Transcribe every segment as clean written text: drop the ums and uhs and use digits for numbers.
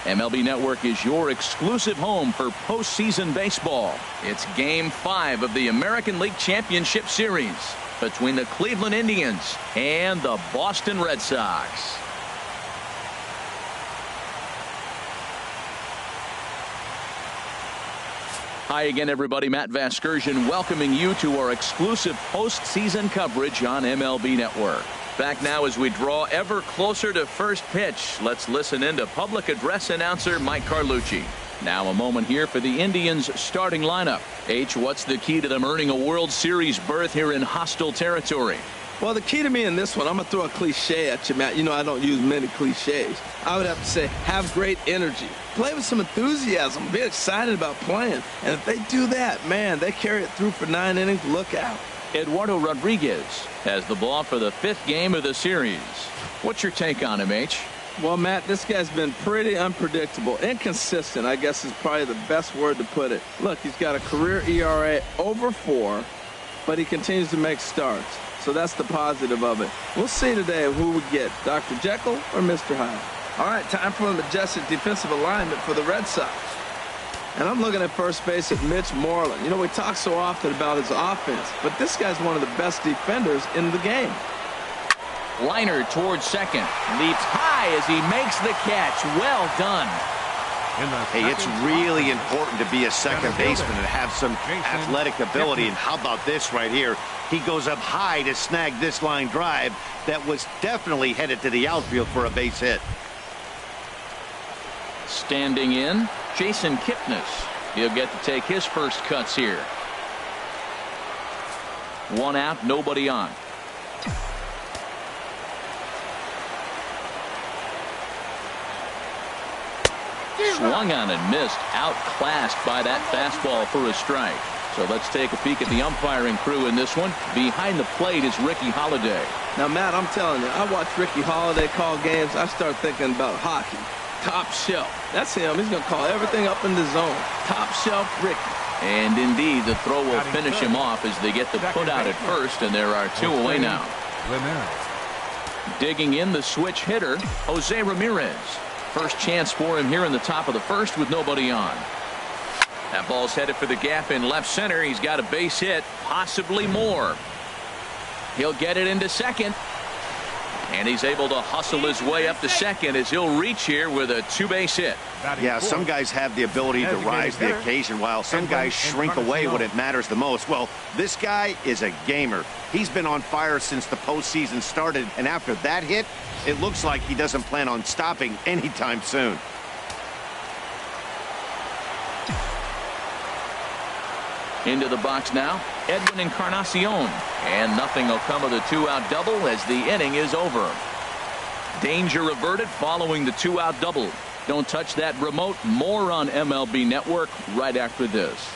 MLB Network is your exclusive home for postseason baseball. It's Game 5 of the American League Championship Series between the Cleveland Indians and the Boston Red Sox. Hi again, everybody. Matt Vasgersian welcoming you to our exclusive postseason coverage on MLB Network. Back now as we draw ever closer to first pitch. Let's listen in to public address announcer Mike Carlucci. Now a moment here for the Indians starting lineup. H, what's the key to them earning a World Series berth here in hostile territory? Well, the key to me in this one, I'm going to throw a cliche at you, Matt. You know I don't use many cliches. I would have to say have great energy. Play with some enthusiasm. Be excited about playing. And if they do that, man, they carry it through for 9 innings. Look out. Eduardo Rodriguez has the ball for the 5th game of the series. What's your take on him, H? Well, Matt, this guy's been pretty unpredictable. Inconsistent, I guess, is probably the best word to put it. Look, he's got a career ERA over 4, but he continues to make starts. So that's the positive of it. We'll see today who we get, Dr. Jekyll or Mr. Hyde. All right, time for a majestic defensive alignment for the Red Sox. And I'm looking at first base at Mitch Moreland. You know, we talk so often about his offense, but this guy's one of the best defenders in the game. Liner towards second. Leaps high as he makes the catch. Well done. Hey, it's really important to be a second baseman and have some athletic ability. And how about this right here? He goes up high to snag this line drive that was definitely headed to the outfield for a base hit. Standing in, Jason Kipnis. He'll get to take his first cuts here. 1 out, nobody on. Swung on and missed. Outclassed by that fastball for a strike. So let's take a peek at the umpiring crew in this one. Behind the plate is Ricky Holiday. Now, Matt, I'm telling you, I watch Ricky Holiday call games. I start thinking about hockey. Top shelf. That's him. He's going to call everything up in the zone. Top shelf Ricky. And indeed, the throw will finish him off as they get the put out at first, and there are 2 away now. Digging in the switch hitter, Jose Ramirez. First chance for him here in the top of the first with nobody on. That ball's headed for the gap in left center. He's got a base hit, possibly more. He'll get it into second. And he's able to hustle his way up to second as he'll reach here with a 2-base hit. Yeah, some guys have the ability to rise to the occasion while some guys shrink away when it matters the most. Well, this guy is a gamer. He's been on fire since the postseason started, and after that hit, it looks like he doesn't plan on stopping anytime soon. Into the box now, Edwin Encarnacion. And nothing will come of the 2-out double as the inning is over. Danger averted following the 2-out double. Don't touch that remote. More on MLB Network right after this.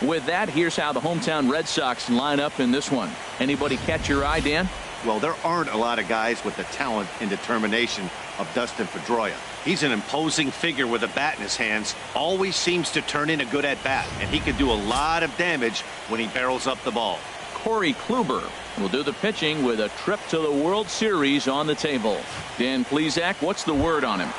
With that, here's how the hometown Red Sox line up in this one. Anybody catch your eye, Dan? Well, there aren't a lot of guys with the talent and determination of Dustin Pedroia. He's an imposing figure with a bat in his hands, always seems to turn in a good at-bat, and he can do a lot of damage when he barrels up the ball. Corey Kluber will do the pitching with a trip to the World Series on the table. Dan Plesac, what's the word on him?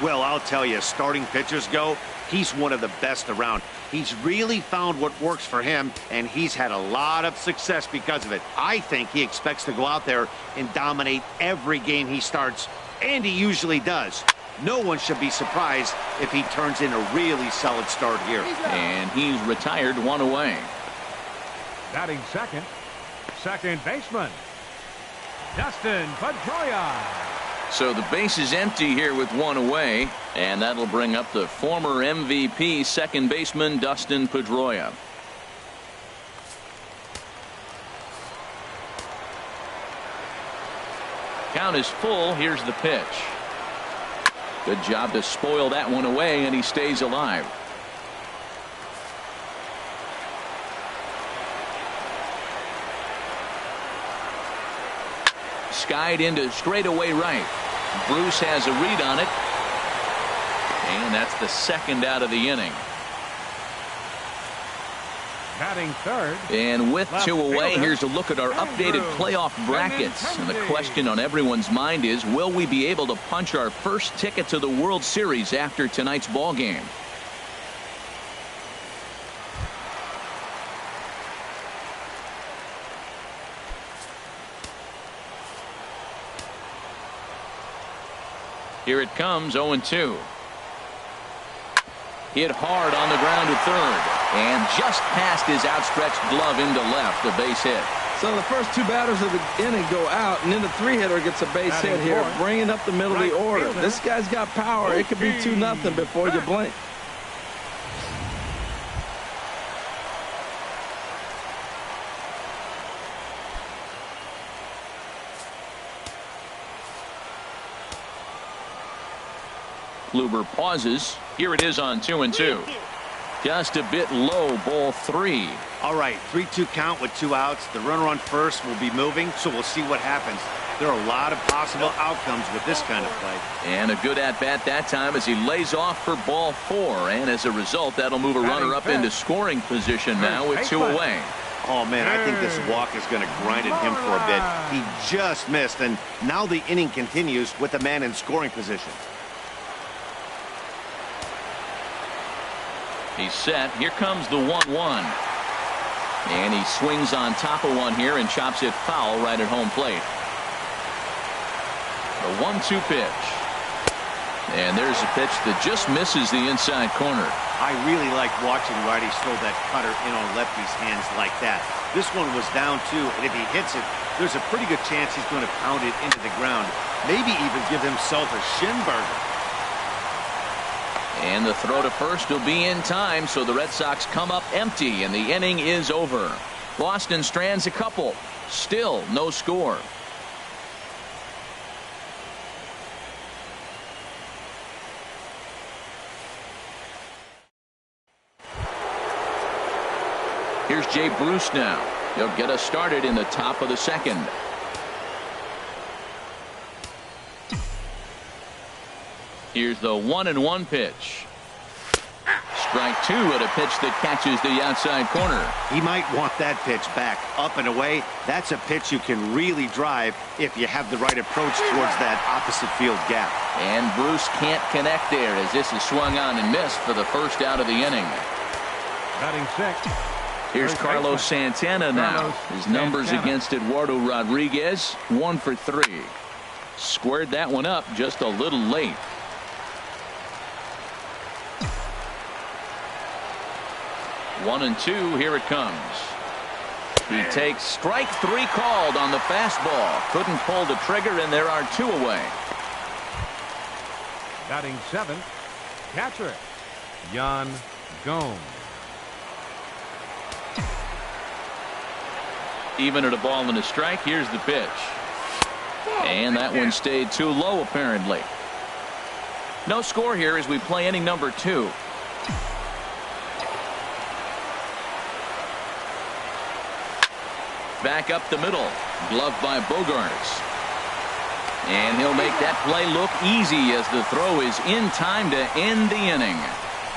Well, I'll tell you, as starting pitchers go, he's one of the best around. He's really found what works for him, and he's had a lot of success because of it. I think he expects to go out there and dominate every game he starts, and he usually does. No one should be surprised if he turns in a really solid start here. And he's retired, 1 away. Batting second, second baseman, Dustin Pedroia. So the base is empty here with 1 away, and that'll bring up the former MVP second baseman Dustin Pedroia. Count is full. Here's the pitch. Good job to spoil that one away, and he stays alive. Skied into straightaway right. Bruce has a read on it. And that's the 2nd out of the inning. Batting third. And with Left 2 away, fielder, here's a look at our updated playoff brackets. And the question on everyone's mind is, will we be able to punch our first ticket to the World Series after tonight's ball game? Here it comes, 0-2. Hit hard on the ground to third. And just past his outstretched glove into left, a base hit. So the first 2 batters of the inning go out, and then the 3-hitter gets a base hit here, bringing up the middle of the order. This guy's got power. It could be 2-0 before you blink. Kluber pauses. Here it is on 2-2. Just a bit low, ball 3. All right, 3-2 count with 2 outs. The runner on first will be moving, so we'll see what happens. There are a lot of possible outcomes with this kind of play. And a good at-bat that time as he lays off for ball 4. And as a result, that'll move a runner up into scoring position now with 2 away. Oh, man, I think this walk is going to grind at him for a bit. He just missed, and now the inning continues with the man in scoring position. He's set. Here comes the 1-1. And he swings on top of one here and chops it foul right at home plate. The 1-2 pitch. And there's a pitch that just misses the inside corner. I really like watching righties throw that cutter in on lefties' hands like that. This one was down 2, and if he hits it, there's a pretty good chance he's going to pound it into the ground. Maybe even give himself a shin burger. And the throw to first will be in time, so the Red Sox come up empty, and the inning is over. Boston strands a couple. Still no score. Here's Jay Bruce now. He'll get us started in the top of the second. Here's the 1-1 pitch. Strike 2 at a pitch that catches the outside corner. He might want that pitch back up and away. That's a pitch you can really drive if you have the right approach towards that opposite field gap. And Bruce can't connect there as this is swung on and missed for the first out of the inning. Batting 6. Here's Carlos Santana now. His numbers against Eduardo Rodriguez, 1 for 3. Squared that one up just a little late. One and 2, here it comes. He takes strike 3 called on the fastball. Couldn't pull the trigger, and there are 2 away. Batting 7, catcher, Yan Gomes. Even at a ball and a strike, here's the pitch. And that one stayed too low, apparently. No score here as we play inning number 2. Back up the middle. Gloved by Bogarts. And he'll make that play look easy as the throw is in time to end the inning.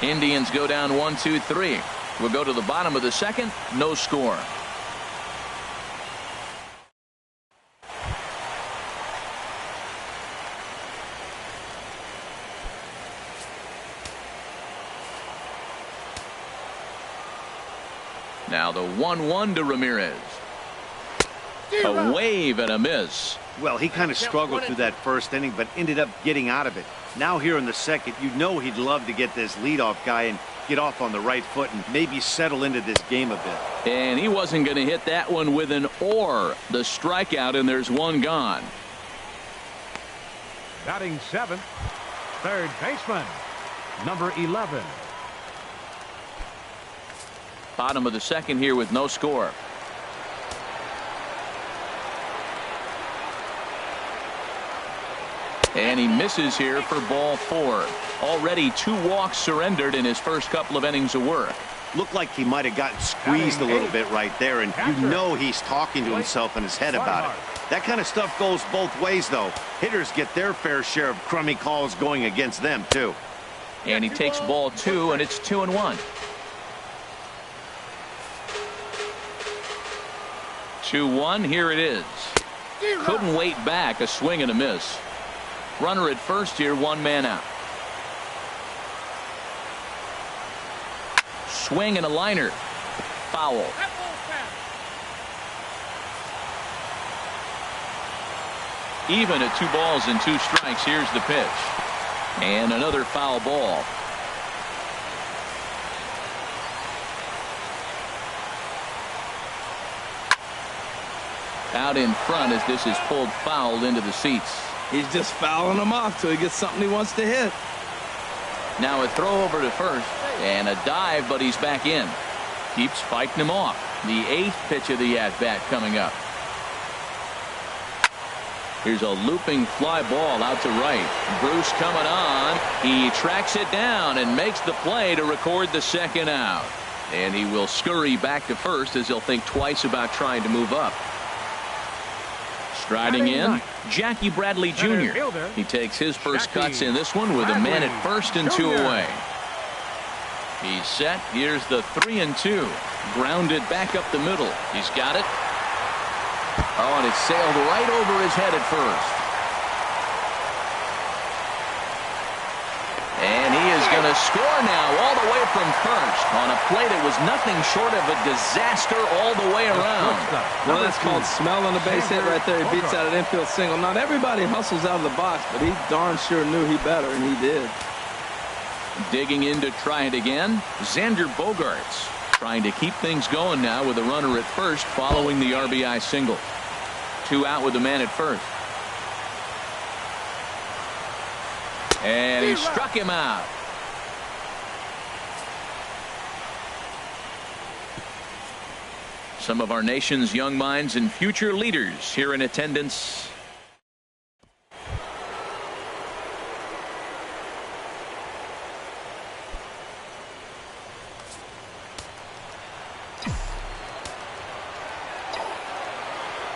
Indians go down 1-2-3. We'll go to the bottom of the second. No score. Now the 1-1 to Ramirez. A wave and a miss. Well, he kind of struggled through that first inning, but ended up getting out of it. Now here in the second, you know he'd love to get this leadoff guy and get off on the right foot and maybe settle into this game a bit. And he wasn't going to hit that one with an or. The strikeout, and there's one gone. Batting 7th, third baseman, number 11. Bottom of the second here with no score. And he misses here for ball 4. Already 2 walks surrendered in his first couple of innings of work. Looked like he might have gotten squeezed a little bit right there, and you know he's talking to himself in his head about it. That kind of stuff goes both ways, though. Hitters get their fair share of crummy calls going against them, too. And he takes ball 2, and it's 2-1. 2-1. Here it is. Couldn't wait back. A swing and a miss. Runner at first here, one man out. Swing and a liner. Foul. Even at 2 balls and 2 strikes. Here's the pitch. And another foul ball. Out in front as this is pulled foul into the seats. He's just fouling him off till he gets something he wants to hit. Now a throw over to first and a dive, but he's back in. Keeps fighting him off. The 8th pitch of the at-bat coming up. Here's a looping fly ball out to right. Bruce coming on. He tracks it down and makes the play to record the second out. And he will scurry back to first as he'll think twice about trying to move up. Striding in, Jackie Bradley Jr. He takes his first cuts in this one with a man at first and 2 away. He's set. Here's the 3-2. Grounded back up the middle. He's got it. Oh, and it sailed right over his head at first. And he is going to score now all the way from first on a play that was nothing short of a disaster all the way around. Well, that's called smelling the base hit right there. He beats out an infield single. Not everybody hustles out of the box, but he darn sure knew he better, and he did. Digging in to try it again, Xander Bogaerts trying to keep things going now with a runner at first following the RBI single. 2 out with the man at first. And he struck him out. Some of our nation's young minds and future leaders here in attendance.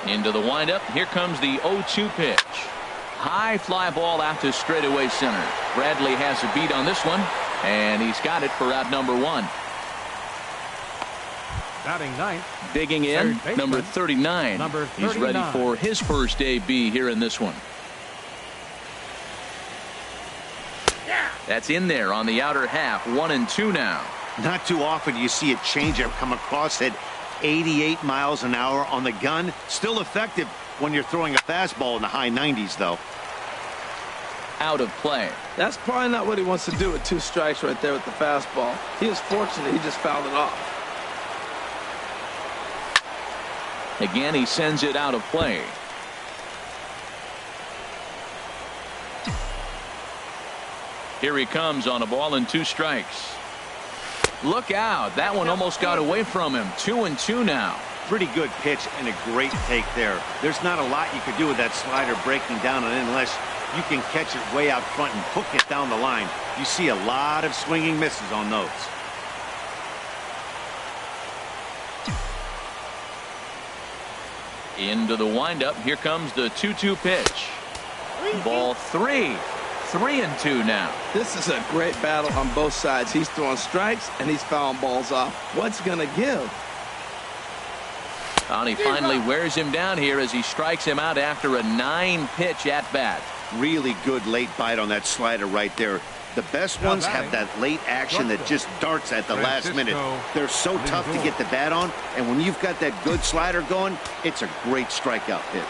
Into the windup. Here comes the 0-2 pitch. High fly ball out to straightaway center. Bradley has a beat on this one, and he's got it for out number 1. Batting ninth. Digging in, number 39. He's ready for his first AB here in this one. That's in there on the outer half. 1-2 now. Not too often do you see a changeup come across at 88 miles an hour on the gun. Still effective when you're throwing a fastball in the high 90s, though. Out of play. That's probably not what he wants to do with 2 strikes right there with the fastball. He was fortunate he just fouled it off. Again, he sends it out of play. Here he comes on a ball and 2 strikes. Look out. That one almost got away from him. 2-2 now. Pretty good pitch and a great take there. There's not a lot you could do with that slider breaking down and in unless you can catch it way out front and hook it down the line. You see a lot of swinging misses on those. Into the windup. Here comes the 2-2 pitch. Ball 3. 3-2 now. This is a great battle on both sides. He's throwing strikes and he's fouling balls off. What's going to give? And he finally wears him down here as he strikes him out after a 9-pitch at bat. Really good late bite on that slider right there. The best ones have that late action that just darts at the last minute. They're so tough to get the bat on, and when you've got that good slider going, it's a great strikeout pitch.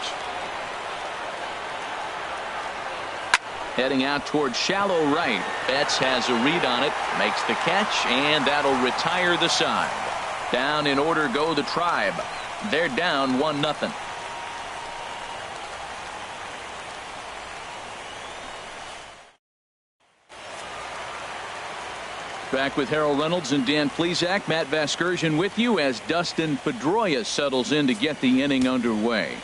Heading out towards shallow right. Betts has a read on it, makes the catch, and that'll retire the side. Down in order go the Tribe. They're down 1-0. Back with Harold Reynolds and Dan Plesac. Matt Vasgersian with you as Dustin Pedroia settles in to get the inning underway.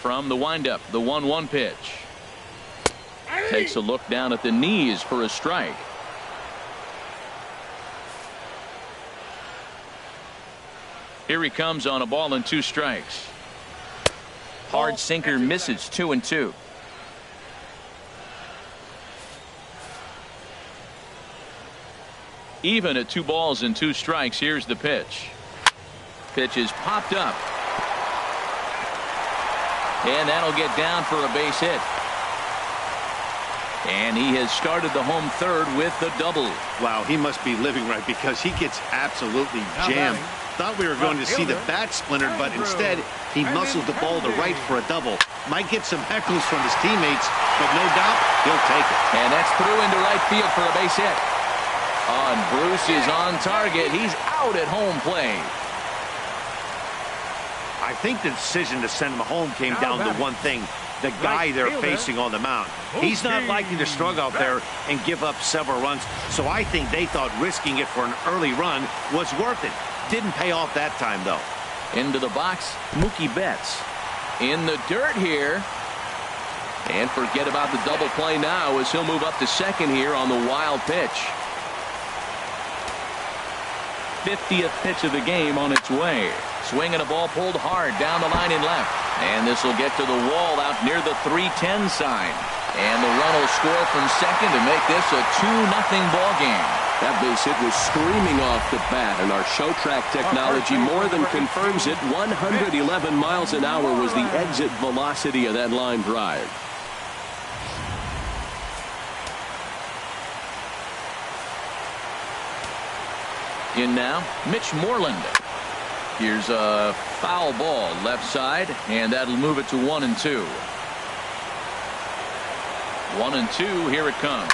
From the windup, the 1-1 pitch. Takes a look down at the knees for a strike. Here he comes on a ball and 2 strikes. Hard sinker misses. 2-2. Even at 2 balls and 2 strikes. Here's the pitch. Pitch is popped up. And that'll get down for a base hit. And he has started the home third with the double. Wow, he must be living right because he gets absolutely jammed. Thought we were going to see the bat splintered, but instead he muscles the ball to right for a double. Might get some heckles from his teammates, but no doubt he'll take it. And that's through into right field for a base hit. And Bruce is on target. He's out at home plate. I think the decision to send him home came down to one thing. The guy they're facing on the mound. He's not likely to struggle out there and give up several runs. So I think they thought risking it for an early run was worth it. Didn't pay off that time, though. Into the box, Mookie Betts. In the dirt here. And forget about the double play now as he'll move up to second here on the wild pitch. 50th pitch of the game on its way. Swinging a ball pulled hard down the line in left. And this will get to the wall out near the 310 sign. And the run will score from second to make this a 2-0 ball game. That base hit was screaming off the bat, and our show track technology more than confirms it. 111 miles an hour was the exit velocity of that line drive. In now, Mitch Moreland. Here's a foul ball left side, and that'll move it to 1-2. 1-2. Here it comes.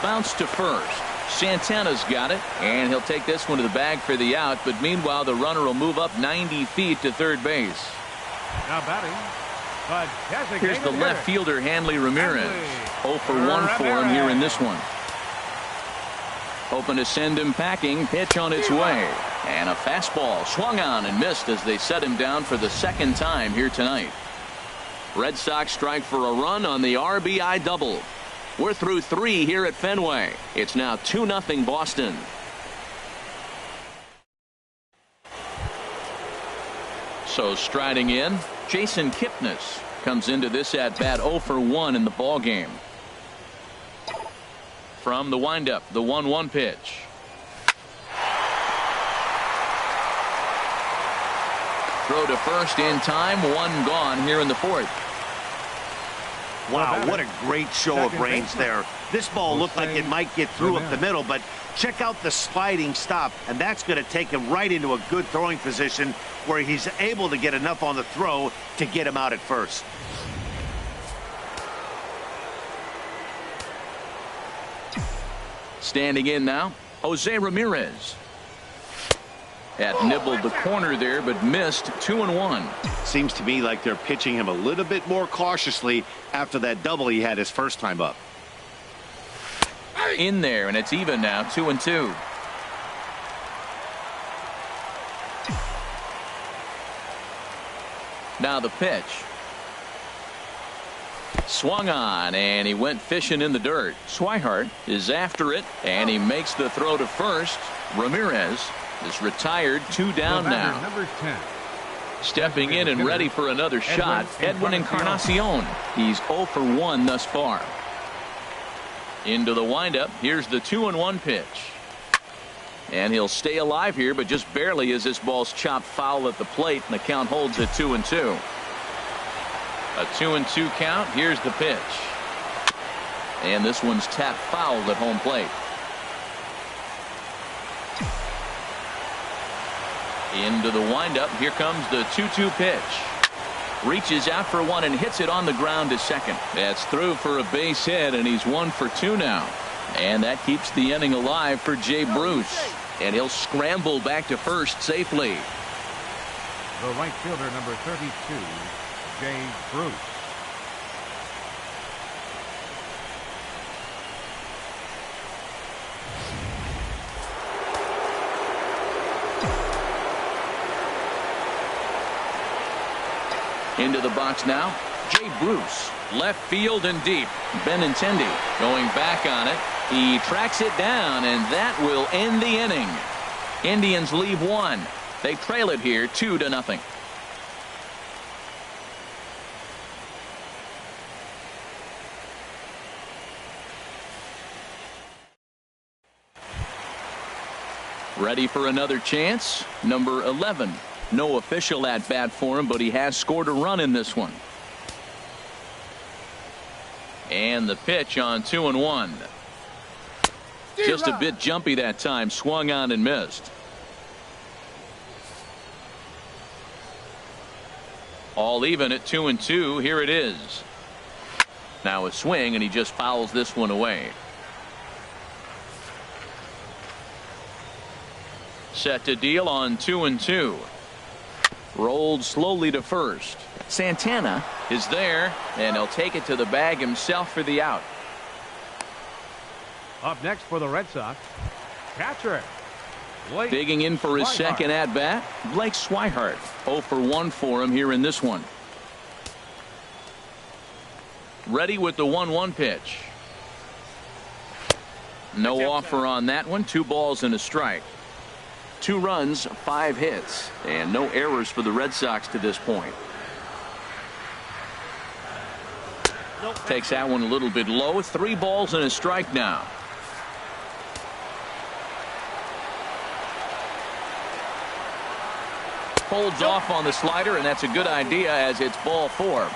Bounce to first. Santana's got it, and he'll take this one to the bag for the out. But meanwhile, the runner will move up 90 feet to third base. Now batting. Here's the left fielder, Hanley Ramirez. 0 for 1 for him here in this one. Hoping to send him packing. Pitch on its way. And a fastball swung on and missed as they set him down for the second time here tonight. Red Sox strike for a run on the RBI double. We're through 3 here at Fenway. It's now 2-0 Boston. So striding in, Jason Kipnis comes into this at bat 0 for 1 in the ball game. From the windup, the 1-1 pitch. Throw to first in time, 1 gone here in the 4th. Wow, what a great show of range there. This ball looked like it might get through up the middle, but check out the sliding stop, and that's going to take him right into a good throwing position where he's able to get enough on the throw to get him out at first. Standing in now, Jose Ramirez. Had nibbled the corner there, but missed. 2-1. Seems to me like they're pitching him a little bit more cautiously after that double he had his first time up. In there, and it's even now, 2-2. Now the pitch. Swung on, and he went fishing in the dirt. Swihart is after it, and he makes the throw to first. Ramirez is retired, 2 down now. Number 10. Stepping in and ready for another shot, Edwin Encarnacion. He's 0 for 1 thus far. Into the windup. Here's the 2-1 pitch. And he'll stay alive here, but just barely as this ball's chopped foul at the plate, and the count holds at 2-2. A 2-2 count. Here's the pitch. And this one's tapped foul at home plate. Into the windup. Here comes the 2-2 pitch. Reaches out for one and hits it on the ground to second. That's through for a base hit, and he's 1 for 2 now. And that keeps the inning alive for Jay Bruce. And he'll scramble back to first safely. The right fielder, number 32, Jay Bruce. Into the box now, Jay Bruce. Left field and deep. Benintendi going back on it. He tracks it down, and that will end the inning. Indians leave 1. They trail it here 2-0. Ready for another chance. Number 11. No official at bat for him, but he has scored a run in this one. And the pitch on 2-1. Just a bit jumpy that time. Swung on and missed. All even at 2-2. Here it is. Now a swing, and he just fouls this one away. Set to deal on 2-2. Rolled slowly to first. Santana is there, and he'll take it to the bag himself for the out. Up next for the Red Sox, catcher Blake Digging in for his Swihart. second at bat, Blake Swihart. 0 for 1 for him here in this one. Ready with the 1-1 pitch. No offer on that one. 2 balls and a strike. 2 runs, 5 hits, and no errors for the Red Sox to this point. Takes that one a little bit low. 3 balls and a strike now. Holds off on the slider, and that's a good idea as it's ball 4.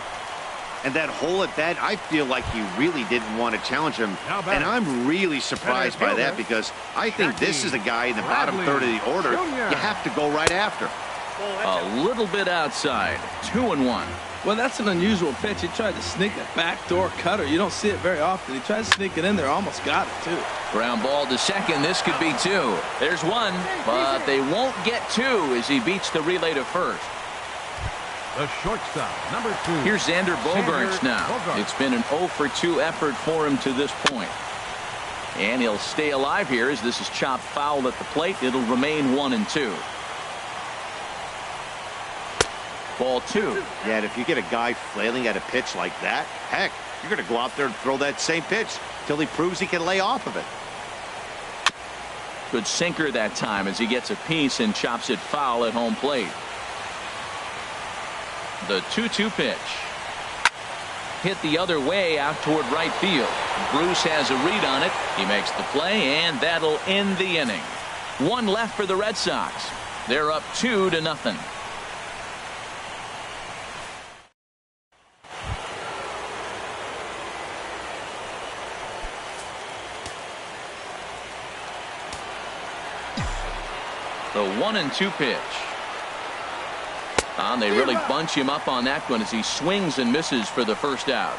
And that hole at bat, I feel like he really didn't want to challenge him. And I'm really surprised by that, because I think this is a guy in the bottom third of the order you have to go right after. A little bit outside. 2-1. Well, that's an unusual pitch. He tried to sneak a backdoor cutter. You don't see it very often. He tried to sneak it in there. Almost got it, too. Ground ball to second. This could be 2. There's 1, but they won't get 2 as he beats the relay to first. The shortstop, number 2. Here's Xander Bogaerts now. It's been an 0 for 2 effort for him to this point. And he'll stay alive here as this is chopped foul at the plate. It'll remain 1-2. Ball 2. Yeah, and if you get a guy flailing at a pitch like that, heck, you're going to go out there and throw that same pitch till he proves he can lay off of it. Good sinker that time as he gets a piece and chops it foul at home plate. The 2-2 pitch. Hit the other way out toward right field. Bruce has a read on it. He makes the play, and that'll end the inning. 1 left for the Red Sox. They're up 2-0. The 1-2 pitch. And they really bunch him up on that one as he swings and misses for the first out.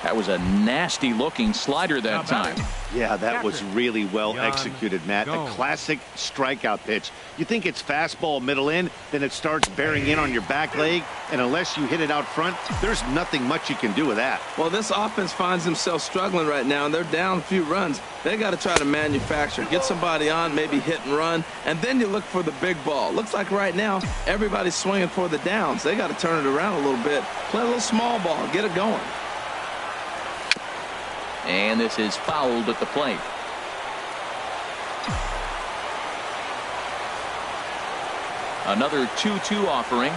That was a nasty looking slider that time. Yeah, that was really well executed, Matt. A classic strikeout pitch. You think it's fastball middle in, then it starts bearing in on your back leg, and unless you hit it out front, there's nothing much you can do with that. Well, this offense finds themselves struggling right now, and they're down a few runs. They got to try to manufacture, get somebody on, maybe hit and run, and then you look for the big ball. Looks like right now everybody's swinging for the downs. They got to turn it around a little bit, play a little small ball, get it going. And this is fouled at the plate. Another 2-2 offering.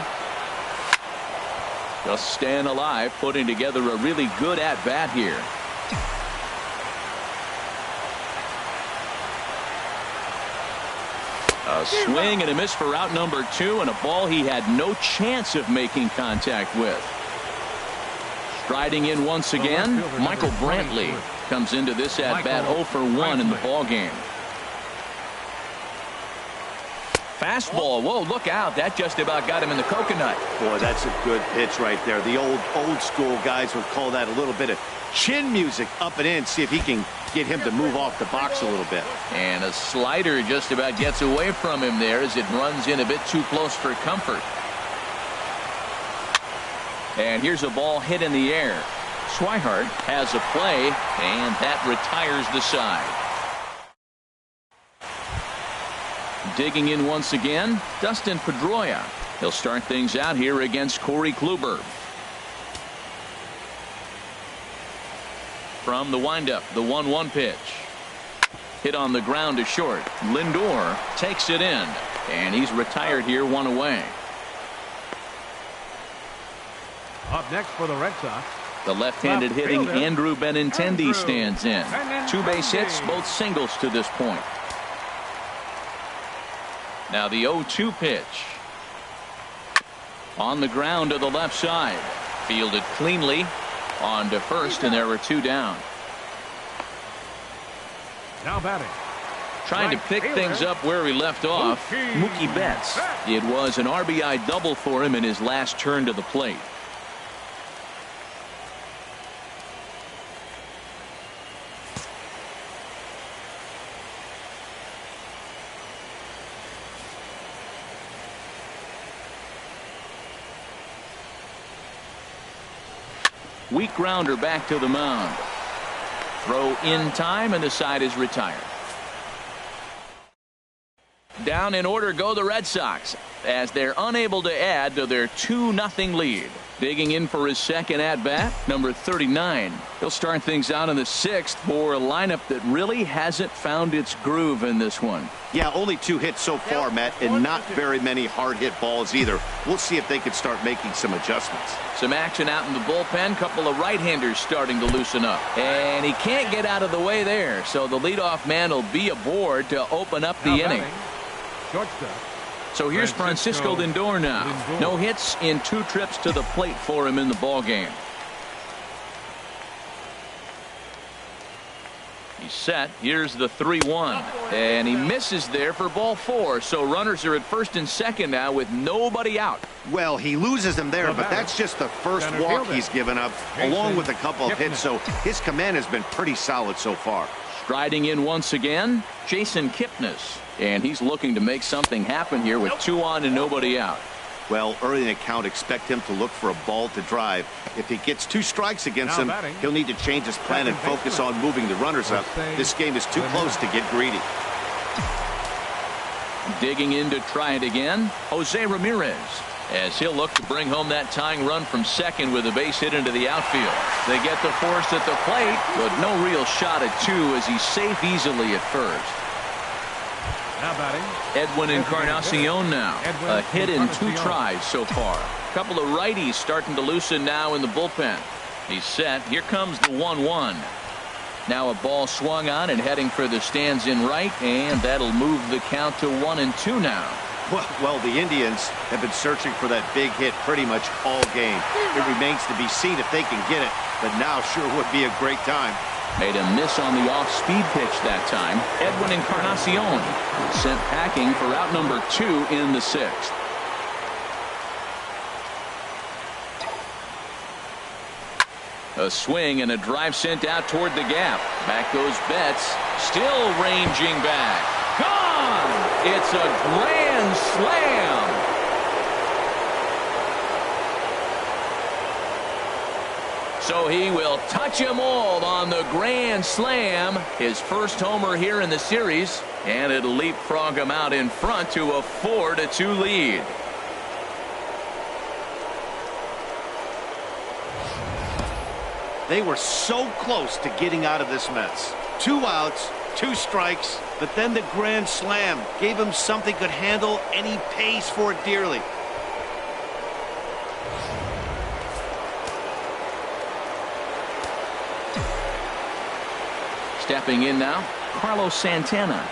Just staying alive, putting together a really good at-bat here. A swing and a miss for out number 2, and a ball he had no chance of making contact with. Striding in once again, Michael Brantley comes into this at-bat 0 for 1 in the ballgame. Fastball. Whoa, look out. That just about got him in the coconut. Boy, that's a good pitch right there. The old school guys would call that a little bit of chin music up and in. See if he can get him to move off the box a little bit. And a slider just about gets away from him there as it runs in a bit too close for comfort. And here's a ball hit in the air. Swihart has a play, and that retires the side. Digging in once again, Dustin Pedroia. He'll start things out here against Corey Kluber. From the windup, the 1-1 pitch. Hit on the ground to short. Lindor takes it in, and he's retired here, 1 away. Up next for the Red Sox, The left-handed hitting Andrew Benintendi stands in. 2 base hits, both singles to this point. Now the 0-2 pitch. On the ground to the left side. Fielded cleanly. On to first, and there were 2 down. Now batting. Trying to pick things up where he left off. Mookie Betts. It was an RBI double for him in his last turn to the plate. Weak grounder back to the mound. Throw in time, and the side is retired. Down in order go the Red Sox as they're unable to add to their 2-0 lead. Digging in for his second at-bat, number 39. He'll start things out in the 6th for a lineup that really hasn't found its groove in this one. Yeah, only 2 hits so far, Matt, and not very many hard hit balls either. We'll see if they can start making some adjustments. Some action out in the bullpen. Couple of right-handers starting to loosen up. And he can't get out of the way there, so the leadoff man will be aboard to open up the inning. Shortstop. So here's Francisco Lindor now. No hits in 2 trips to the plate for him in the ballgame. He's set. Here's the 3-1. And he misses there for ball 4. So runners are at first and second now with nobody out. Well, he loses them there, but that's just the first walk he's given up, along with a couple of hits. So his command has been pretty solid so far. Striding in once again, Jason Kipnis. And he's looking to make something happen here with 2 on and nobody out. Well, early in the count, expect him to look for a ball to drive. If he gets 2 strikes against him, he'll need to change his plan and focus on moving the runners up. This game is too close to get greedy. Digging in to try it again, Jose Ramirez, as he'll look to bring home that tying run from second with a base hit into the outfield. They get the force at the plate, but no real shot at 2 as he's safe easily at first. Now batting. Edwin Encarnacion now. A hit in 2 tries so far. A couple of righties starting to loosen now in the bullpen. He's set. Here comes the 1-1. Now a ball swung on and heading for the stands in right, and that'll move the count to 1-2 now. Well, the Indians have been searching for that big hit pretty much all game. It remains to be seen if they can get it, but now sure would be a great time. Made a miss on the off-speed pitch that time. Edwin Encarnacion sent packing for out number 2 in the 6th. A swing and a drive sent out toward the gap. Back goes Betts. Still ranging back. Gone! It's a grand slam. So he will touch them all on the grand slam. His first homer here in the series. And it'll leapfrog him out in front to a 4-2 lead. They were so close to getting out of this mess. 2 outs, 2 strikes, but then the grand slam gave him something could handle, and he pays for it dearly. Stepping in now, Carlos Santana.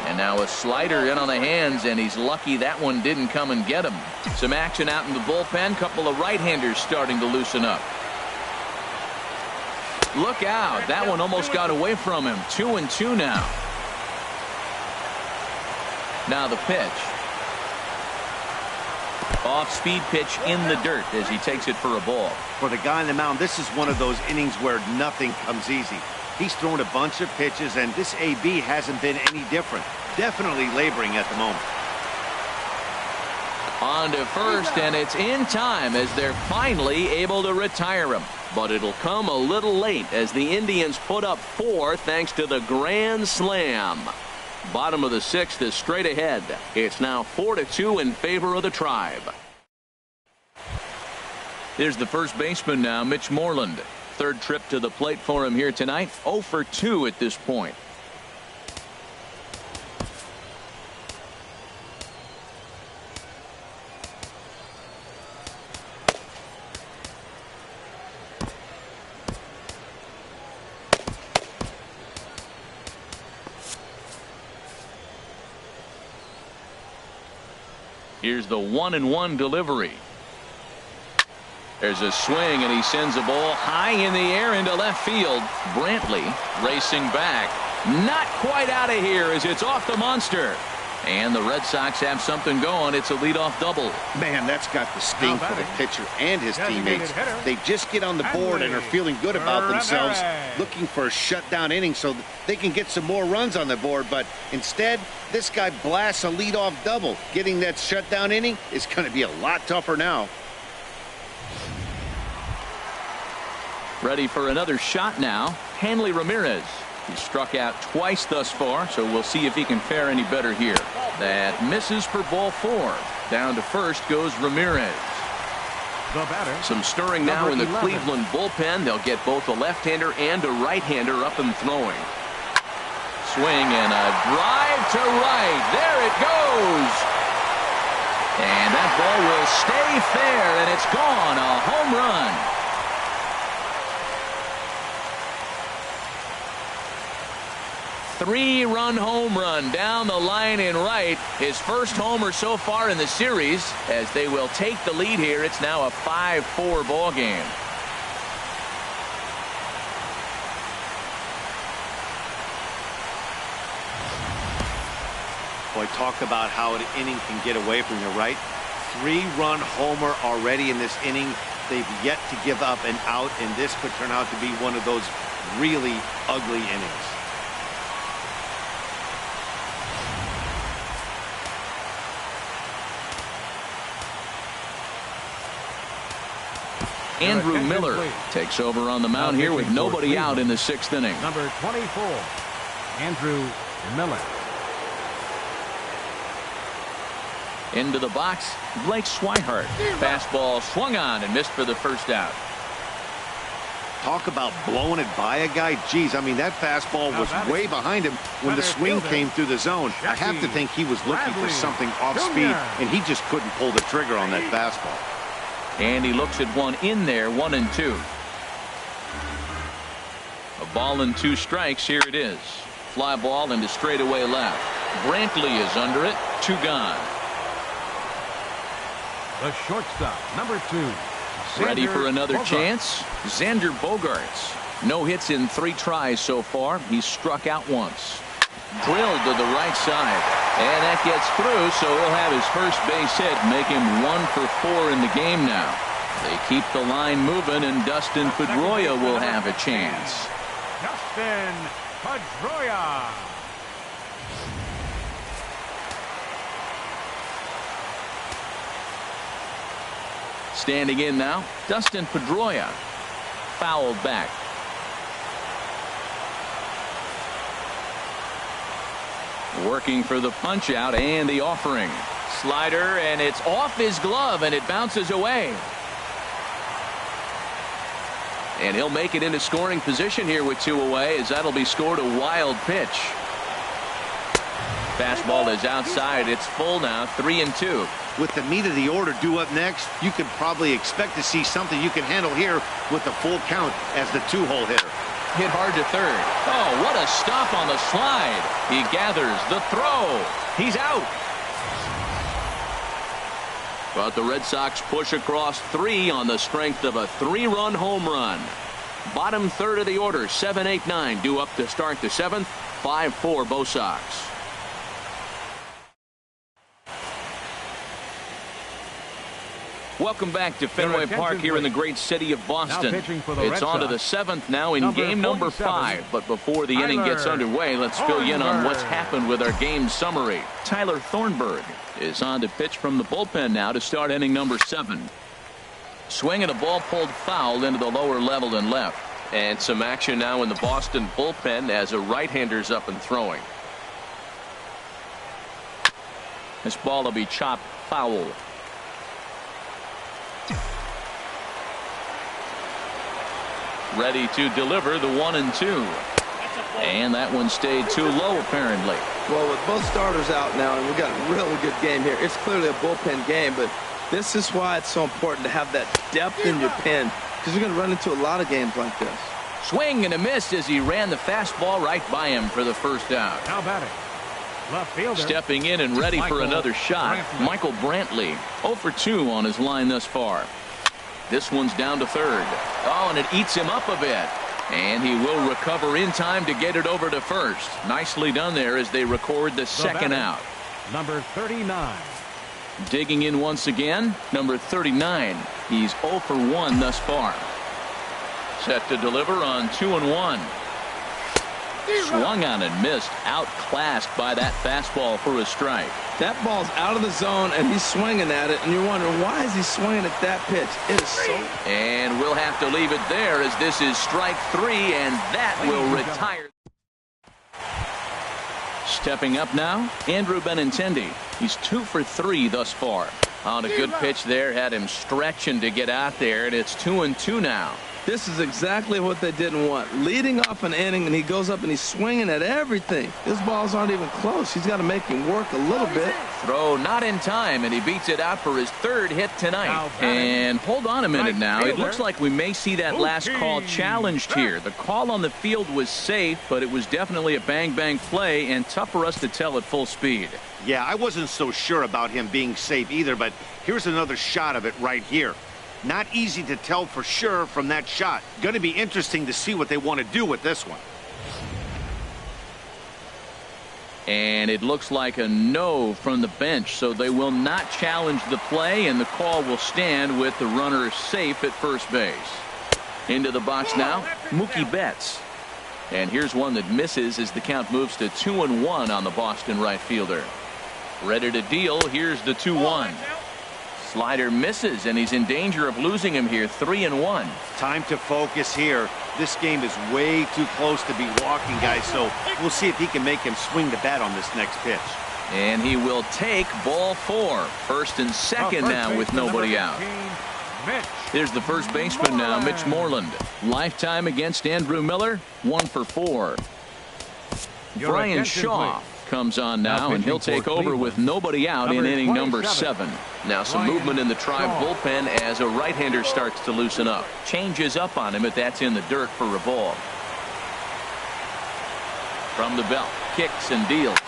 And now a slider in on the hands, and he's lucky that one didn't come and get him. Some action out in the bullpen. Couple of right-handers starting to loosen up. Look out. That one almost got away from him. 2-2 now. Now the pitch. Off-speed pitch in the dirt as he takes it for a ball. For the guy on the mound, this is one of those innings where nothing comes easy. He's thrown a bunch of pitches, and this AB hasn't been any different. Definitely laboring at the moment. On to first, and it's in time as they're finally able to retire him. But it'll come a little late as the Indians put up 4 thanks to the grand slam. Bottom of the 6th is straight ahead. It's now 4-2 in favor of the Tribe. Here's the first baseman now, Mitch Moreland. 3rd trip to the plate for him here tonight. 0 for 2 at this point. Here's the 1-1 delivery. There's a swing, and he sends a ball high in the air into left field. Brantley racing back. Not quite out of here as it's off the monster. And the Red Sox have something going. It's a leadoff double. Man, that's got the sting for the pitcher and his teammates. They just get on the board and are feeling good about themselves, looking for a shutdown inning so they can get some more runs on the board. But instead, this guy blasts a leadoff double. Getting that shutdown inning is going to be a lot tougher now. Ready for another shot now. Hanley Ramirez. He struck out twice thus far, so we'll see if he can fare any better here. That misses for ball 4. Down to first goes Ramirez. The batter, some stirring now in the 11. Cleveland bullpen. They'll get both a left-hander and a right-hander up and throwing. Swing and a drive to right. There it goes. And that ball will stay fair, and it's gone. A home run. Three-run home run down the line in right. His first homer so far in the series. As they will take the lead here, it's now a 5-4 ball game. Boy, talk about how an inning can get away from you, right? 3-run homer already in this inning. They've yet to give up an out, and this could turn out to be one of those really ugly innings. Andrew Miller takes over on the mound here with nobody out in the 6th inning. Number 24, Andrew Miller. Into the box, Blake Swihart. Fastball swung on and missed for the first out. Talk about blowing it by a guy. Geez, I mean, that fastball was way behind him when the swing came through the zone. I have to think he was looking for something off speed, and he just couldn't pull the trigger on that fastball. And he looks at one in there, 1-2. A ball and 2 strikes. Here it is. Fly ball into straightaway left. Brantley is under it. 2 gone. The shortstop, number 2. Ready for another chance? Xander Bogaerts. No hits in 3 tries so far. He's struck out once. Drilled to the right side. And that gets through, so he'll have his first base hit, make him 1 for 4 in the game now. They keep the line moving, and Dustin Pedroia will have a chance. Dustin Pedroia. Standing in now, Dustin Pedroia. Fouled back. Working for the punch out and the offering. Slider, and it's off his glove, and it bounces away. And he'll make it into scoring position here with 2 away, as that'll be scored a wild pitch. Fastball is outside. It's full now, 3-2. With the meat of the order due up next, you could probably expect to see something you can handle here with the full count as the 2-hole hitter. Hit hard to third. Oh, what a stop on the slide. He gathers the throw. He's out. But the Red Sox push across 3 on the strength of a 3-run home run. Bottom third of the order, 7, 8, 9 due up to start the 7th. 5-4 Bo Sox. Welcome back to Fenway Park here in the great city of Boston. It's on to the 7th now in game number 5. But before the inning gets underway, let's fill you in on what's happened with our game summary. Tyler Thornburg is on to pitch from the bullpen now to start inning number 7. Swing and a ball pulled foul into the lower level and left. And some action now in the Boston bullpen as a right-hander's up and throwing. This ball will be chopped foul. Ready to deliver the 1-2. And that one stayed too low, apparently. Well, with both starters out now, and we've got a really good game here. It's clearly a bullpen game, but this is why it's so important to have that depth in your pen, because you're going to run into a lot of games like this. Swing and a miss as he ran the fastball right by him for the first out. Now batting, Left fielder. Stepping in and ready for another shot, Michael Brantley. 0 for 2 on his line thus far. This one's down to third. Oh, and it eats him up a bit. And he will recover in time to get it over to first. Nicely done there as they record the second out. Number 39. Digging in once again, number 39. He's 0 for 1 thus far. Set to deliver on 2-1. Swung on and missed. Outclassed by that fastball for a strike. That ball's out of the zone, and he's swinging at it, and you're wondering, why is he swinging at that pitch? It is so... And we'll have to leave it there as this is strike 3, and that will retire. Stepping up now, Andrew Benintendi. He's 2 for 3 thus far. On a good pitch there, had him stretching to get out there, and it's 2-2 now. This is exactly what they didn't want. Leading off an inning, and he goes up and he's swinging at everything. His balls aren't even close. He's got to make him work a little bit. Throw not in time, and he beats it out for his 3rd hit tonight. And hold on a minute now. It looks like we may see that last call challenged here. The call on the field was safe, but it was definitely a bang-bang play and tough for us to tell at full speed. Yeah, I wasn't so sure about him being safe either, but here's another shot of it right here. Not easy to tell for sure from that shot. Going to be interesting to see what they want to do with this one. And it looks like a no from the bench, so they will not challenge the play, and the call will stand with the runner safe at first base. Into the box now, Mookie Betts. And here's one that misses as the count moves to 2-1 on the Boston right fielder. Ready to deal. Here's the 2-1. Slider misses, and he's in danger of losing him here. 3-1. Time to focus here. This game is way too close to be walking, guys, so we'll see if he can make him swing the bat on this next pitch. And he will take ball 4. First and second now with nobody out. Here's the first baseman now, Mitch Moreland. Lifetime against Andrew Miller, 1 for 4. Brian Shaw comes on now, and he'll take over with nobody out in inning number 7. Now some movement in the Tribe bullpen as a right-hander starts to loosen up. Changes up on him if that's in the dirt for a ball. From the belt, kicks and deals.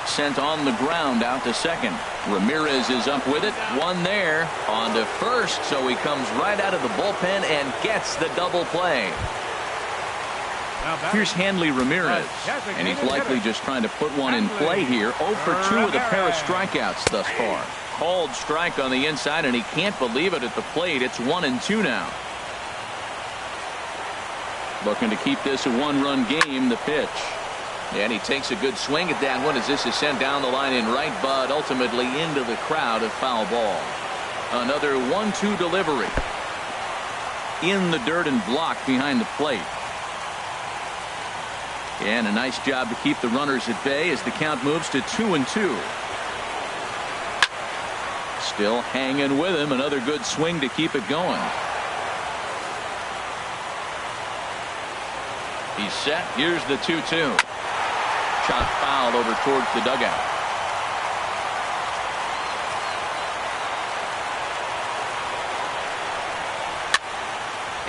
Sent on the ground out to second. Ramirez is up with it. One there on to first, so he comes right out of the bullpen and gets the double play. Here's Hanley Ramirez, and he's likely just trying to put one in play here. 0 for 2 with a pair of strikeouts thus far. Called strike on the inside, and he can't believe it at the plate. It's 1-2 now. Looking to keep this a 1-run game. The pitch. And he takes a good swing at that one as this is sent down the line in right, but ultimately into the crowd of foul ball. Another 1-2 delivery. In the dirt and blocked behind the plate. And a nice job to keep the runners at bay as the count moves to 2-2. Still hanging with him. Another good swing to keep it going. He's set. Here's the 2-2. Shot fouled over towards the dugout.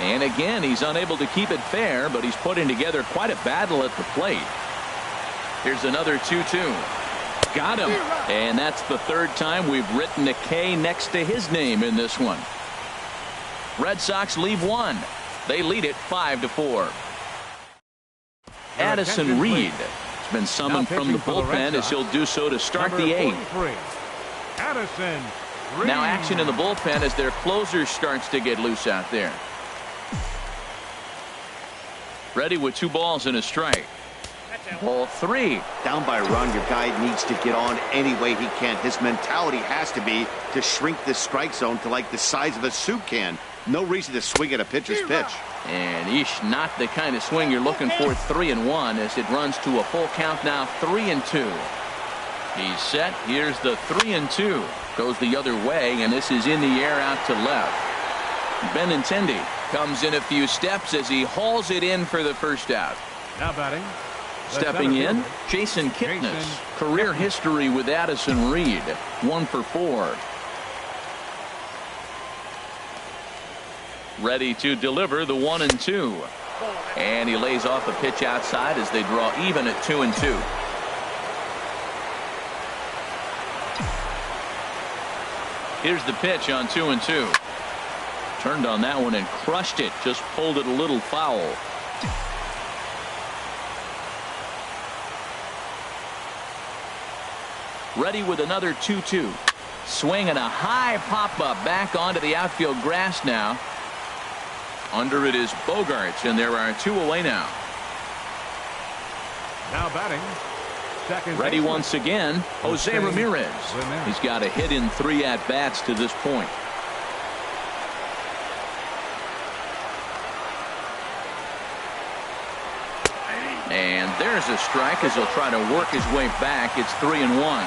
And again, he's unable to keep it fair, but he's putting together quite a battle at the plate. Here's another 2-2. Got him. And that's the 3rd time we've written a K next to his name in this one. Red Sox leave 1. They lead it 5-4. Addison Reed has been summoned from the bullpen as he'll do so to start the 8th. Addison Reed. Now action in the bullpen as their closer starts to get loose out there. Ready with 2 balls and a strike. Ball 3. Down by a run, your guy needs to get on any way he can. His mentality has to be to shrink this strike zone to like the size of a soup can. No reason to swing at a pitcher's pitch. And not the kind of swing you're looking for. 3-1 as it runs to a full count now. 3-2. He's set. Here's the 3-2. Goes the other way, and this is in the air out to left. Benintendi comes in a few steps as he hauls it in for the first out. Now batting. Stepping in, Jason Kipnis. Career history with Addison Reed. 1 for 4. Ready to deliver the 1-2. And he lays off a pitch outside as they draw even at 2-2. Here's the pitch on 2-2. Turned on that one and crushed it. Just pulled it a little foul. Ready with another 2-2. Swing and a high pop-up back onto the outfield grass now. Under it is Bogarts, and there are 2 away now. Now batting. Second Ready baseman. once again, Jose Ramirez. He's got a hit in 3 at-bats to this point. And there's a strike as he'll try to work his way back. It's 3-1.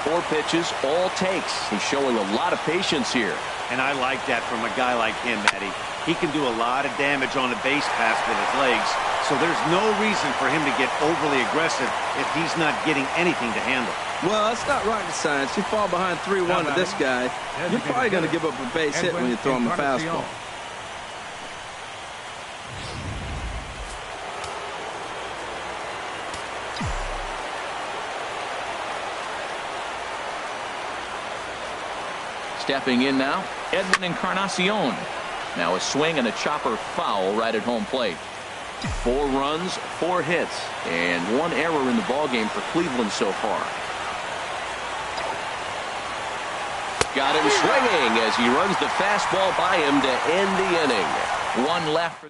4 pitches, all takes. He's showing a lot of patience here. And I like that from a guy like him, Eddie. He can do a lot of damage on a base pass with his legs, so there's no reason for him to get overly aggressive if he's not getting anything to handle. Well, it's not rocket science. You fall behind 3-1 to this guy, you're probably going to give up a base hit when you throw him a fastball. Stepping in now, Edwin Encarnacion. Now a swing and a chopper foul right at home plate. 4 runs, 4 hits, and 1 error in the ballgame for Cleveland so far. Got him swinging as he runs the fastball by him to end the inning. 1 left.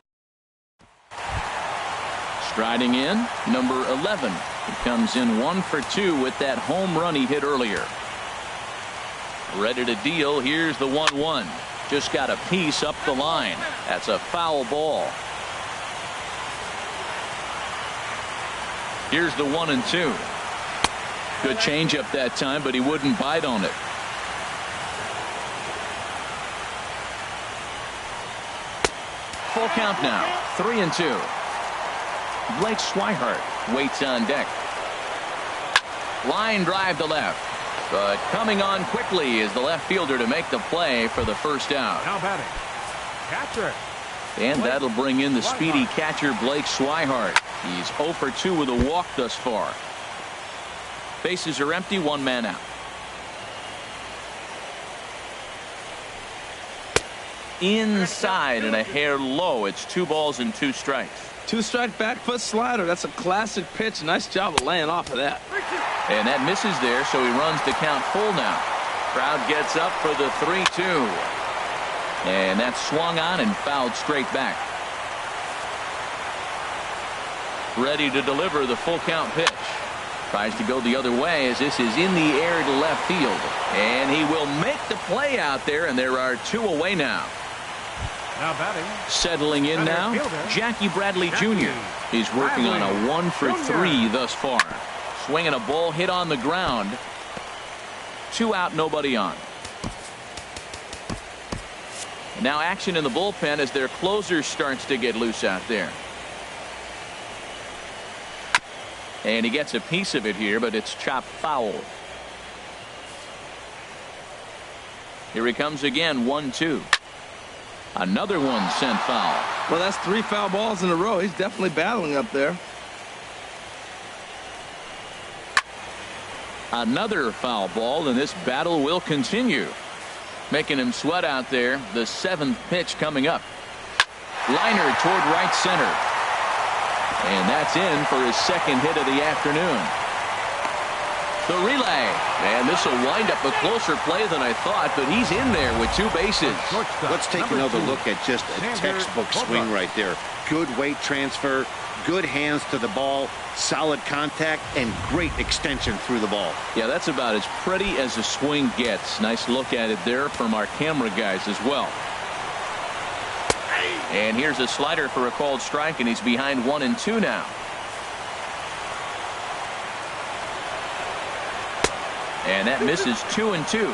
Striding in, number 11. He comes in 1 for 2 with that home run he hit earlier. Ready to deal. Here's the 1-1. Just got a piece up the line. That's a foul ball. Here's the 1-2. Good changeup that time, but he wouldn't bite on it. Full count now. 3-2. Blake Swihart waits on deck. Line drive to left. But coming on quickly is the left fielder to make the play for the first out. Now batting. Catcher. And that'll bring in the speedy catcher Blake Swihart. He's 0 for 2 with a walk thus far. Bases are empty, 1 man out. Inside and a hair low. It's 2 balls and 2 strikes. 2-strike back foot slider. That's a classic pitch. Nice job of laying off of that. And that misses there, so he runs the count full now. Crowd gets up for the 3-2. And that's swung on and fouled straight back. Ready to deliver the full count pitch. Tries to go the other way as this is in the air to left field. And he will make the play out there, and there are 2 away now. Now batting. Settling in now, Jackie Bradley Jr. He's working on a 1 for 3 thus far. Swinging a ball hit on the ground. 2 out, nobody on. And now action in the bullpen as their closer starts to get loose out there. And he gets a piece of it here, but it's chopped foul. Here he comes again, 1-2. Another one sent foul. Well, that's 3 foul balls in a row. He's definitely battling up there. Another foul ball, and this battle will continue. Making him sweat out there. The 7th pitch coming up. Liner toward right center. And that's in for his 2nd hit of the afternoon. The relay. And this will wind up a closer play than I thought, but he's in there with 2 bases. Let's take another look at just a textbook swing right there. Good weight transfer, good hands to the ball, solid contact, and great extension through the ball. Yeah, that's about as pretty as a swing gets. Nice look at it there from our camera guys as well. And here's a slider for a called strike, and he's behind 1-2 now. And that misses 2-2.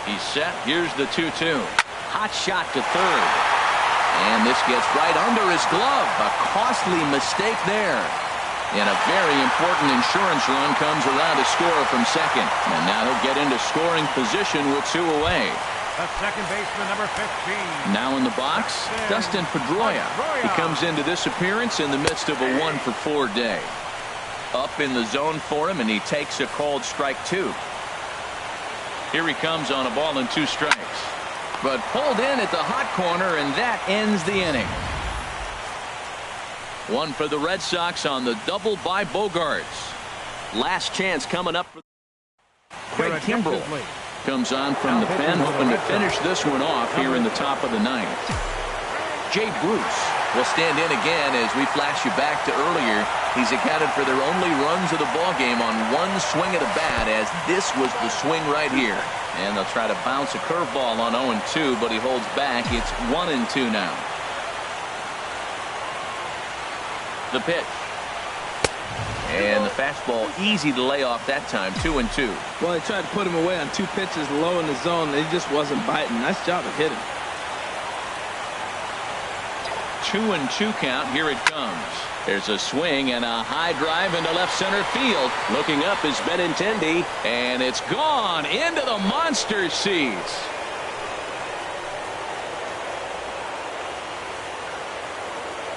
He's set. Here's the 2-2. Hot shot to third. And this gets right under his glove. A costly mistake there. And a very important insurance run comes around to score from second. And now he'll get into scoring position with 2 away. The second baseman, number 15. Now in the box, Dustin Pedroia. He comes into this appearance in the midst of a 1 for 4 day. Up in the zone for him, and he takes a called strike 2. Here he comes on a ball and 2 strikes. But pulled in at the hot corner, and that ends the inning. One for the Red Sox on the double by Bogaerts. Last chance coming up for Craig Kimbrell. Comes on from the pen, hoping to finish this one off here in the top of the 9th. Jay Bruce will stand in again as we flash you back to earlier. He's accounted for their only runs of the ball game on 1 swing of the bat, as this was the swing right here. And they'll try to bounce a curveball on 0-2, but he holds back. It's 1-2 now. The pitch. And the fastball easy to lay off that time. 2-2. Well, they tried to put him away on 2 pitches low in the zone. He just wasn't biting. Nice job of hitting. 2-2 count. Here it comes. There's a swing and a high drive into left center field. Looking up is Benintendi, and it's gone into the monster seats.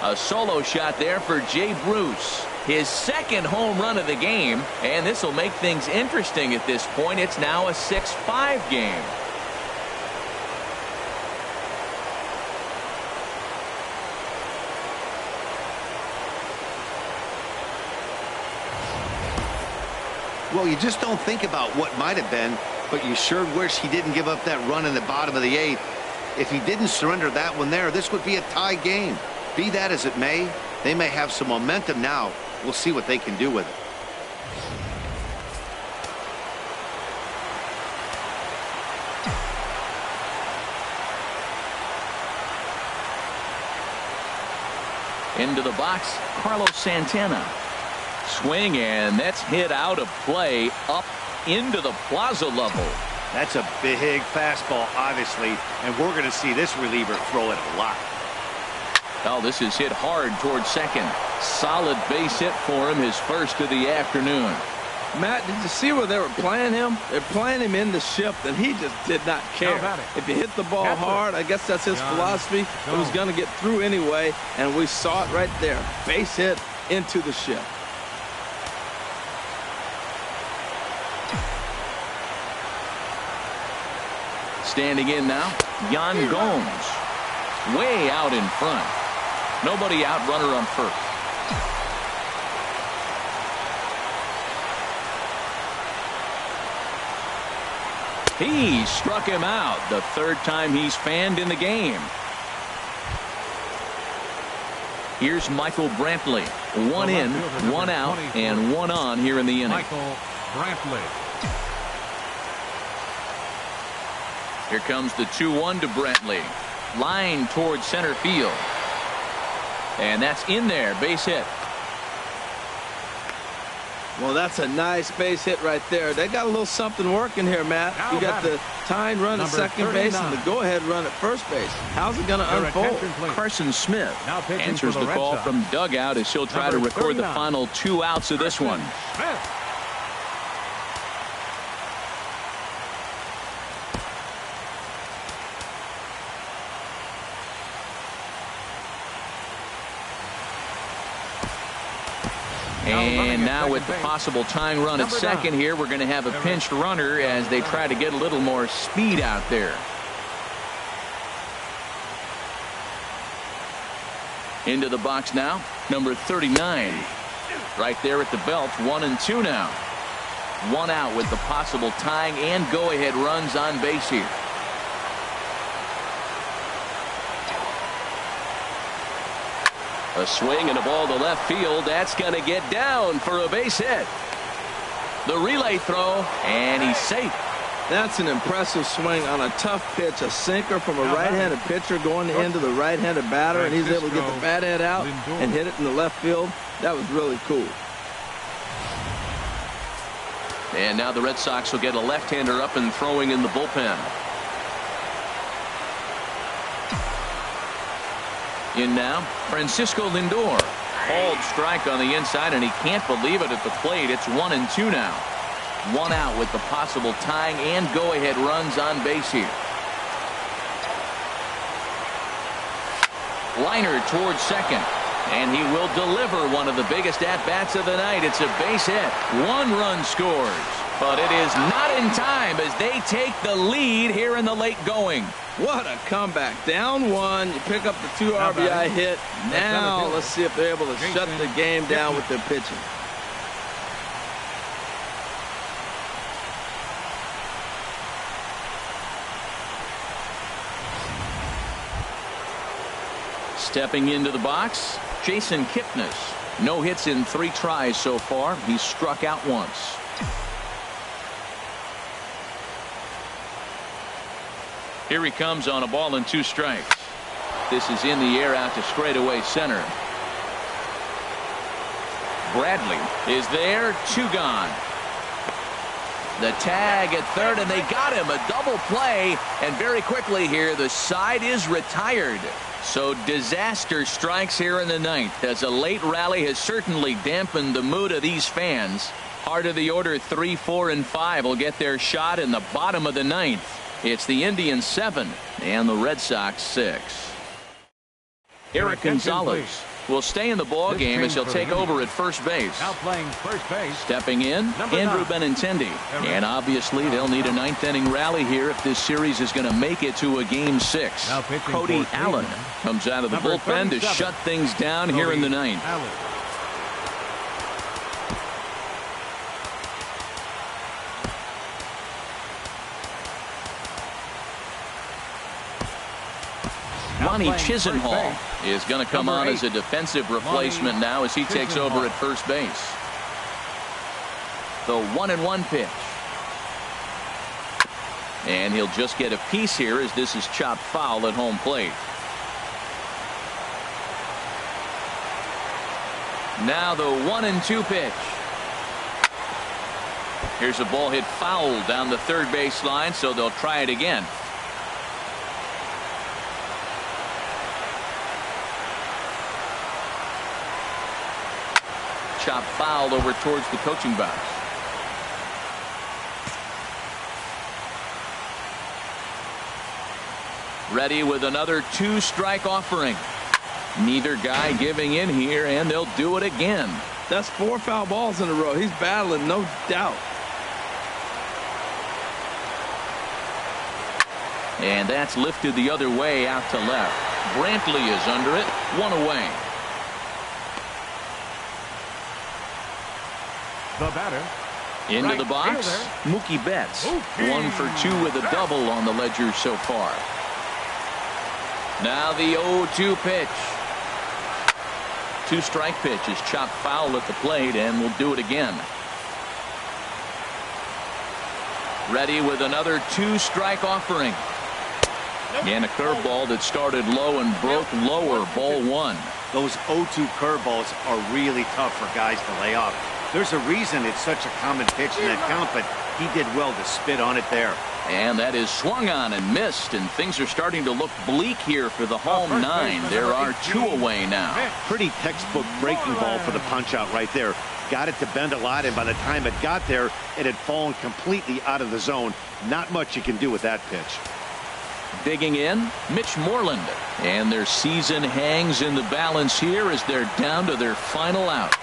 A solo shot there for Jay Bruce. His 2nd home run of the game, and this will make things interesting at this point. It's now a 6-5 game. Well, you just don't think about what might have been, but you sure wish he didn't give up that run in the bottom of the 8th. If he didn't surrender that one there, this would be a tie game. Be that as it may, they may have some momentum now. We'll see what they can do with it. Into the box, Carlos Santana. Swing, and that's hit out of play up into the plaza level. That's a big fastball, obviously, and we're going to see this reliever throw it a lot. Oh, this is hit hard towards second. Solid base hit for him, his first of the afternoon. Matt, did you see where they were playing him? They're playing him in the shift, and he just did not care. If you hit the ball hard, I guess that's his philosophy. It was going to get through anyway, and we saw it right there. Base hit into the shift. Standing in now, Yan Gomes. Way out in front. Nobody out, runner on first. He struck him out, the 3rd time he's fanned in the game. Here's Michael Brantley. 1 in, 1 out, and 1 on here in the inning. Michael Brantley. Here comes the 2-1 to Brantley. Line towards center field. And that's in there. Base hit. Well, that's a nice base hit right there. They got a little something working here, Matt. You got the tying run at second base and the go-ahead run at first base. How's it going to unfold? Carson Smith answers the call from dugout as he'll try to record the final 2 outs of this one. And now with the possible tying run at second here, we're going to have a pinched runner as they try to get a little more speed out there. Into the box now, number 39. Right there at the belt, 1-2 now. 1 out with the possible tying and go-ahead runs on base here. A swing and a ball to left field. That's going to get down for a base hit. The relay throw, and he's safe. That's an impressive swing on a tough pitch. A sinker from a right-handed pitcher going into the right-handed batter, and he's able to get the bat head out and hit it in the left field. That was really cool. And now the Red Sox will get a left-hander up and throwing in the bullpen. In now, Francisco Lindor. Called strike on the inside, and he can't believe it at the plate. It's 1-2 now. 1 out with the possible tying and go-ahead runs on base here. Liner towards second. And he will deliver one of the biggest at-bats of the night. It's a base hit. 1 run scores. But it is not in time as they take the lead here in the late going. What a comeback. Down 1. You pick up the 2 RBI hit. Now let's see if they're able to shut the game down with their pitching. Stepping into the box, Jason Kipnis. No hits in 3 tries so far. He's struck out once. Here he comes on a ball and 2 strikes. This is in the air out to straightaway center. Bradley is there. 2 gone. The tag at third, and they got him. A double play, and very quickly here the side is retired. So disaster strikes here in the 9th as a late rally has certainly dampened the mood of these fans. Heart of the order 3, 4, and 5 will get their shot in the bottom of the 9th. It's the Indians 7 and the Red Sox 6. Eric Gonzalez will stay in the ball game as he'll take over at first base. Now playing first base. Stepping in, Andrew Benintendi. And obviously they'll need a 9th inning rally here if this series is going to make it to a game 6. Cody Allen comes out of the bullpen to shut things down here in the 9th. Lonnie Chisenhall is going to come on as a defensive replacement now as he takes over at first base. The 1-1 pitch. And he'll just get a piece here as this is chopped foul at home plate. Now the 1-2 pitch. Here's a ball hit foul down the third base line, so they'll try it again. Chop foul over towards the coaching box. Ready with another 2-strike offering. Neither guy giving in here, and they'll do it again. That's 4 foul balls in a row. He's battling, no doubt. And that's lifted the other way out to left. Brantley is under it. 1 away. The batter. Into the box, Mookie Betts. 1 for 2 with a double on the ledger so far. Now the 0-2 pitch. 2-strike pitch is chopped foul at the plate, and we'll do it again. Ready with another 2-strike offering. And a curveball that started low and broke lower. Ball 1. Those 0-2 curveballs are really tough for guys to lay off. There's a reason it's such a common pitch in that count, but he did well to spit on it there. And that is swung on and missed, and things are starting to look bleak here for the home 9. There are 2 away now. Pretty textbook breaking ball for the punch out right there. Got it to bend a lot, and by the time it got there, it had fallen completely out of the zone. Not much you can do with that pitch. Digging in, Mitch Moreland. And their season hangs in the balance here as they're down to their final out.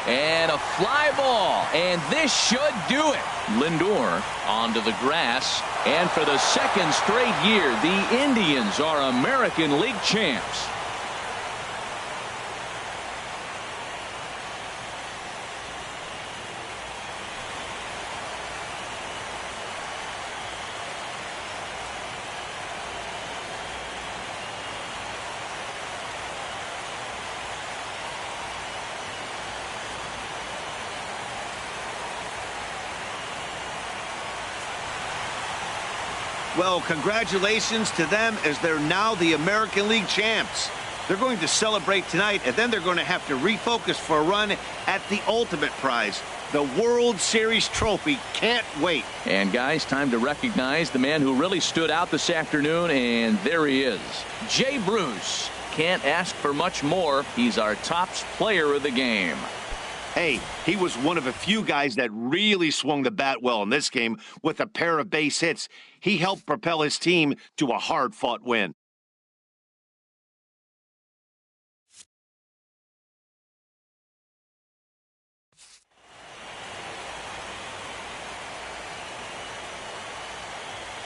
And a fly ball, and this should do it. Lindor onto the grass, and for the 2nd straight year, the Indians are American League champs. Well, congratulations to them as they're now the American League champs. They're going to celebrate tonight, and then they're going to have to refocus for a run at the ultimate prize, the World Series trophy. Can't wait. And guys, time to recognize the man who really stood out this afternoon, and there he is. Jay Bruce. Can't ask for much more. He's our top player of the game. Hey, he was one of a few guys that really swung the bat well in this game with a pair of base hits. He helped propel his team to a hard-fought win.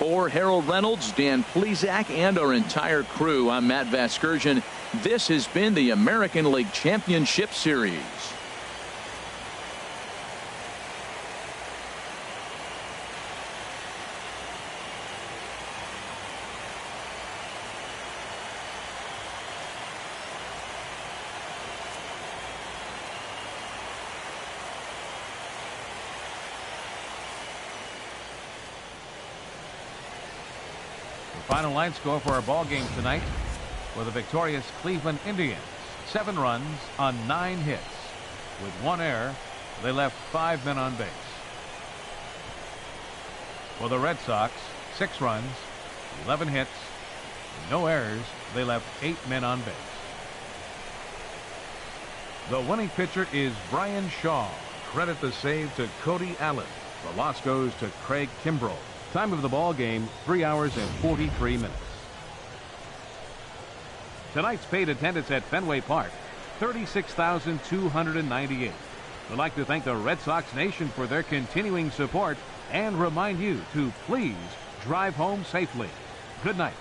For Harold Reynolds, Dan Plesac, and our entire crew, I'm Matt Vasgersian. This has been the American League Championship Series. Final line score for our ball game tonight for the victorious Cleveland Indians. 7 runs on 9 hits. With 1 error, they left 5 men on base. For the Red Sox, 6 runs, 11 hits, no errors. They left 8 men on base. The winning pitcher is Brian Shaw. Credit the save to Cody Allen. The loss goes to Craig Kimbrell. Time of the ball game, 3 hours and 43 minutes. Tonight's paid attendance at Fenway Park, 36,298. We'd like to thank the Red Sox Nation for their continuing support and remind you to please drive home safely. Good night.